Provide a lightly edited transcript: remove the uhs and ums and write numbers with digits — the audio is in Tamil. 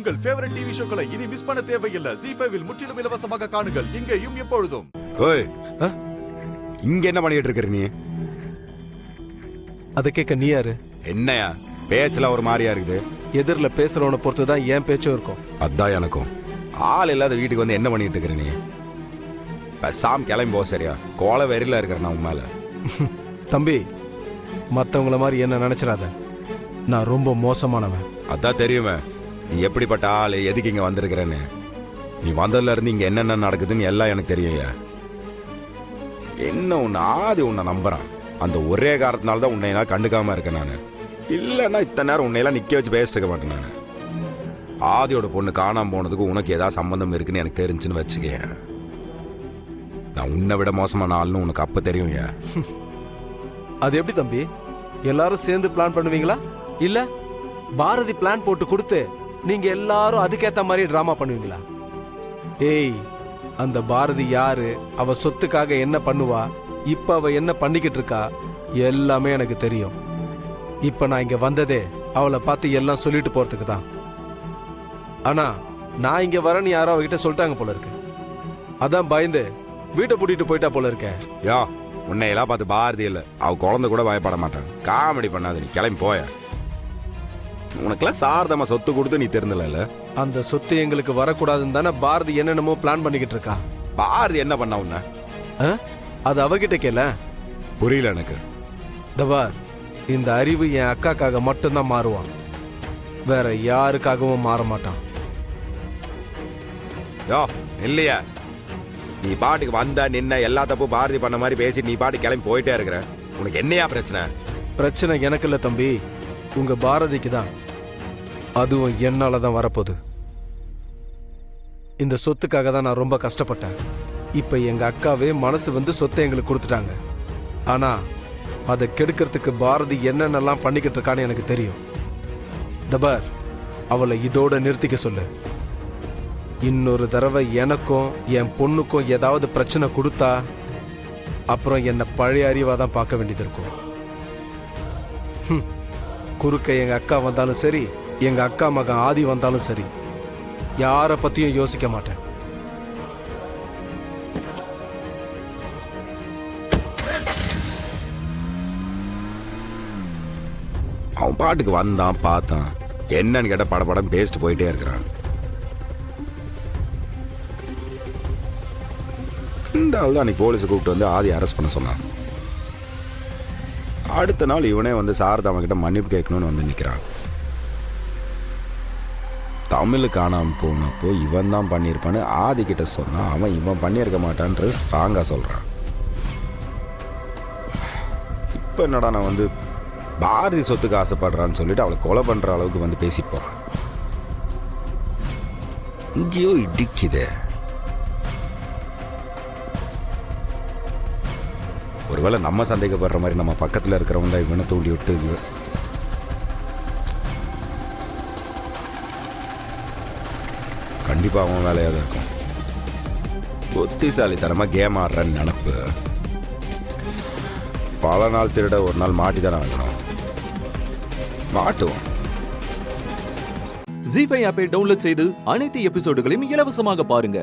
உங்கள் ஃபேவரட் டிவி ஷோக்களை இனி மிஸ் பண்ண தேவையில்லை. ZEE5 இல் முற்றிலும் இலவசமாக காணுங்கள், இங்கேயும் எப்பொழுதும். ஓய், இங்க என்ன பண்ணிட்டு இருக்கிற நீ? அதை கேட்க நீ யாரு? என்னையா பேச்சுல ஒரு மாதிரியா இருக்குது? எதிரில் பேசுறவனை பொறுத்து தான் ஏன் பேச்சும் இருக்கும். அதான் எனக்கும். ஆள் இல்லாத வீட்டுக்கு வந்து என்ன பண்ணிட்டு இருக்கிற நீ? சாம் கிளம்பி போ. சரியா? கோல வெறியில இருக்கிற நான் உன் மேல. தம்பி, மற்றவங்கள மாதிரி என்ன நினைச்சிடாத. நான் ரொம்ப மோசமானவன். அதான் தெரியுமே நீ எப்படிப்பட்ட ஆள், எதுக்கு இங்க வந்திருக்கிறேன்னு. நீ வந்ததுல இருந்து இங்க என்னென்ன நடக்குதுன்னு எல்லாம் எனக்கு தெரியும். என்ன உன்னை ஆதி உன்னை நம்புறான். அந்த ஒரே காரணத்தினால தான் உன்னையெல்லாம் கண்டுக்காம இருக்கேன் நான். இல்லைன்னா இத்தனை நேரம் உன்னையெல்லாம் நிக்க வச்சு பேசிட்டு இருக்க மாட்டேன் நான். ஆதியோட பொண்ணு காணாம போனதுக்கு உனக்கு ஏதாவது சம்பந்தம் இருக்குன்னு எனக்கு தெரிஞ்சுன்னு வச்சுக்க. நான் உன்னை விட மோசமான ஆள்னு உனக்கு அப்ப தெரியும். அது எப்படி தம்பி? எல்லாரும் சேர்ந்து பிளான் பண்ணுவீங்களா? இல்ல பாரதி பிளான் போட்டு கொடுத்து நீங்க எல்லாரும் அதுக்கேத்த மாதிரி டிராமா பண்ணுவீங்களா? ஏய், அந்த பாரதி யாரு, அவ சொத்துக்காக என்ன பண்ணுவா, இப்ப அவ என்ன பண்ணிக்கிட்டு இருக்கா, எல்லாமே எனக்கு தெரியும். இப்ப நான் இங்க வந்ததே அவளை பார்த்து எல்லாம் சொல்லிட்டு போறதுக்கு தான். ஆனா நான் இங்க வரேன்னு யாரோ அவகிட்ட சொல்லிட்டாங்க போல இருக்கு. அதான் பயந்து வீட்டை பூட்டிட்டு போயிட்டா போல இருக்க. யா, உன்னையெல்லாம் பார்த்து பாரதி இல்லை, அவ குழந்தை கூட பயப்பட மாட்டான். காமெடி பண்ணாது, நீ கிளம்பி போய. உனக்கெல்லாம் சாரதமா சொத்து கொடுத்து நீ தெரிந்தல. அந்த சொத்து எங்களுக்கு வரக்கூடாதுன்னு தானே பாரதி என்னென்னமோ பிளான் பண்ணிக்கிட்டு இருக்கா. பாரதி என்ன பண்ண உன்ன? அது அவகிட்ட கேள. புரியல எனக்கு. தபார், இந்த அறிவு என் அக்காக்காக மட்டும்தான் மாறுவான், வேற யாருக்காகவும் மாற மாட்டான். யோ இல்லையா, நீ பாட்டுக்கு வந்தா நின்ன எல்லா தப்பு பாரதி பண்ண மாதிரி பேசி நீ பாட்டு கிளம்பி போயிட்டே இருக்கிற. உனக்கு என்னையா பிரச்சனை? பிரச்சனை எனக்கு இல்ல தம்பி, உங்க பாரதிக்கு தான். அதுவும் என்னால தான் வரப்போகுது. இந்த சொத்துக்காக தான் நான் ரொம்ப கஷ்டப்பட்டேன். இப்ப எங்க அக்காவே மனசு வந்து சொத்தை எங்களுக்கு கொடுத்துட்டாங்க. ஆனா அதை கெடுக்கிறதுக்கு பாரதி என்னென்னலாம் பண்ணிக்கிட்டு இருக்கான்னு எனக்கு தெரியும். தபார், அவளை இதோட நிறுத்திக்க சொல்லு. இன்னொரு தடவை எனக்கும் என் பொண்ணுக்கும் ஏதாவது பிரச்சனை கொடுத்தா அப்புறம் என்ன பழைய அறிவா தான் பார்க்க வேண்டியது இருக்கும். குறுக்க எங்க அக்கா வந்தாலும் சரி, எங்க அக்கா மகன் ஆதி வந்தாலும் சரி, யார பத்தியும் யோசிக்க மாட்டேன். அவன் பாட்டுக்கு வந்தான், பார்த்தான், என்னன்னு கேட்ட படப்படம் பேசிட்டு போயிட்டே இருக்கிறான். இந்த ஆள் தான் அன்னைக்கு போலீஸை கூப்பிட்டு வந்து ஆதி அரெஸ்ட் பண்ண சொன்னான். அடுத்த நாள் இவனே வந்து சாரதாமா கிட்ட மன்னிப்பு கேட்கணும்னு வந்து நிற்கிறான். தமிழ் காணாமல் போனப்போ இவன் தான் பண்ணியிருப்பான்னு ஆதி கிட்ட சொன்னான். அவன் இவன் பண்ணியிருக்க மாட்டான்றது ஸ்ட்ராங்காக சொல்கிறான். இப்போ என்னடா நான் வந்து பாரதி சொத்துக்கு ஆசைப்படுறான்னு சொல்லிட்டு அவளை கொலை பண்ணுற அளவுக்கு வந்து பேசிட்டு போகிறான். இங்கேயோ இடிக்குதே. ஒருவேளை நம்ம சந்தேகப்படுற மாதிரி நம்ம பக்கத்தில் இருக்கிறவங்க தான் இவனை தூண்டி விட்டு கண்டிப்பாக அவன் வேலையாக தான் இருக்கும். புத்திசாலித்தனமாக கேம் ஆடுறன்னு நினப்பு. பல நாள் திருட ஒரு நாள் மாட்டி தானே ஆகணும். மாட்டுவோம். ZEE5 ஆப்பை டவுன்லோட் செய்து அனைத்து எபிசோடுகளையும் இலவசமாக பாருங்க.